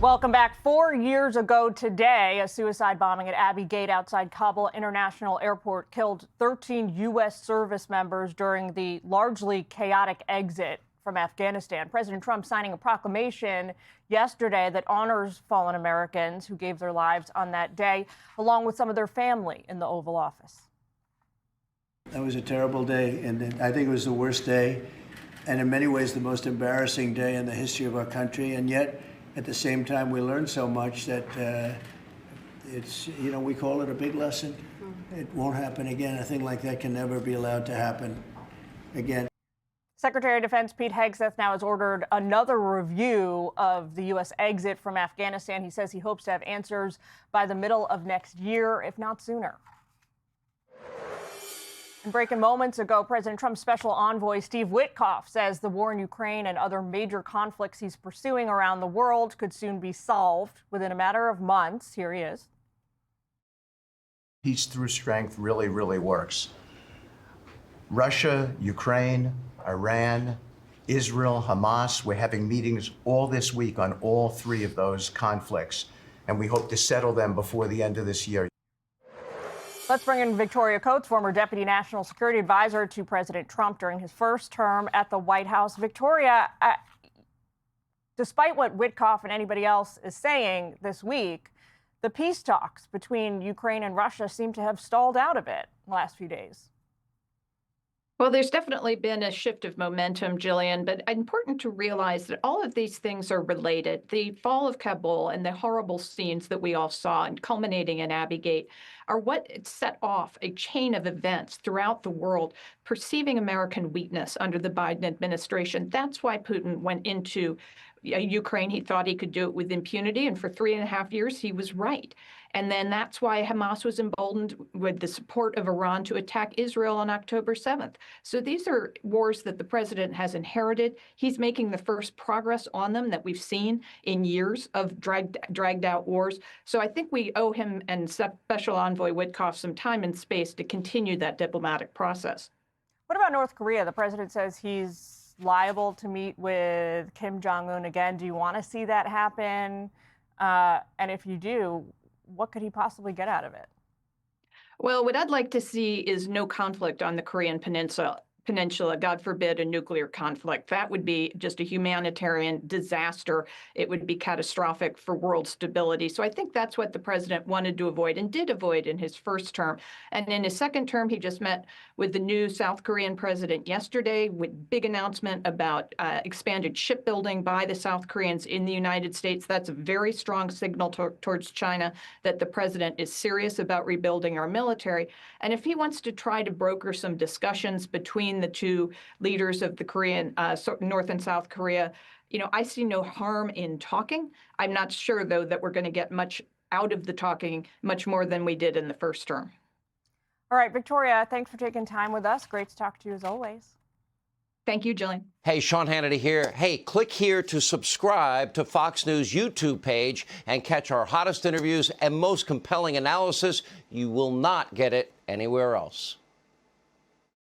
Welcome back. 4 years ago today, a suicide bombing at Abbey Gate outside Kabul International Airport killed 13 U.S. service members during the largely chaotic exit from Afghanistan. President Trump signing a proclamation yesterday that honors fallen Americans who gave their lives on that day, along with some of their family in the Oval Office. That was a terrible day, and I think it was the worst day, and in many ways the most embarrassing day in the history of our country. And yet, at the same time, we learned so much that we call it a big lesson. It won't happen again. A thing like that can never be allowed to happen again. Secretary of Defense Pete Hegseth now has ordered another review of the U.S. exit from Afghanistan. He says he hopes to have answers by the middle of next year, if not sooner. And breaking moments ago, President Trump's special envoy, Steve Witkoff, says the war in Ukraine and other major conflicts he's pursuing around the world could soon be solved within a matter of months. Here he is. Peace through strength really, really works. Russia, Ukraine, Iran, Israel, Hamas, we're having meetings all this week on all three of those conflicts, and we hope to settle them before the end of this year. Let's bring in Victoria Coates, former Deputy National Security Advisor to President Trump during his first term at the White House. Victoria, despite what Witkoff and anybody else is saying this week, the peace talks between Ukraine and Russia seem to have stalled out a bit in the last few days. Well, there's definitely been a shift of momentum, Jillian, but important to realize that all of these things are related. The fall of Kabul and the horrible scenes that we all saw, and culminating in Abbey Gate, are what set off a chain of events throughout the world perceiving American weakness under the Biden administration. That's why Putin went into Ukraine. He thought he could do it with impunity, and for 3.5 years, he was right. And then that's why Hamas was emboldened with the support of Iran to attack Israel on October 7th. So these are wars that the president has inherited. He's making the first progress on them that we've seen in years of dragged out wars. So I think we owe him and Special Envoy Witkoff some time and space to continue that diplomatic process. What about North Korea? The president says he's liable to meet with Kim Jong Un again. Do you want to see that happen? And if you do, what could he possibly get out of it? Well, what I'd like to see is no conflict on the Korean Peninsula, God forbid, a nuclear conflict. That would be just a humanitarian disaster. It would be catastrophic for world stability. So I think that's what the president wanted to avoid and did avoid in his first term. And in his second term, he just met with the new South Korean president yesterday with big announcement about expanded shipbuilding by the South Koreans in the United States. That's a very strong signal towards China that the president is serious about rebuilding our military. And if he wants to try to broker some discussions between the two leaders of the Korean, North and South Korea, I see no harm in talking. I'm not sure, though, that we're going to get much out of the talking, much more than we did in the first term. All right, Victoria, thanks for taking time with us. Great to talk to you as always. Thank you, Jillian. Hey, Sean Hannity here. Hey, click here to subscribe to Fox News YouTube page and catch our hottest interviews and most compelling analysis. You will not get it anywhere else.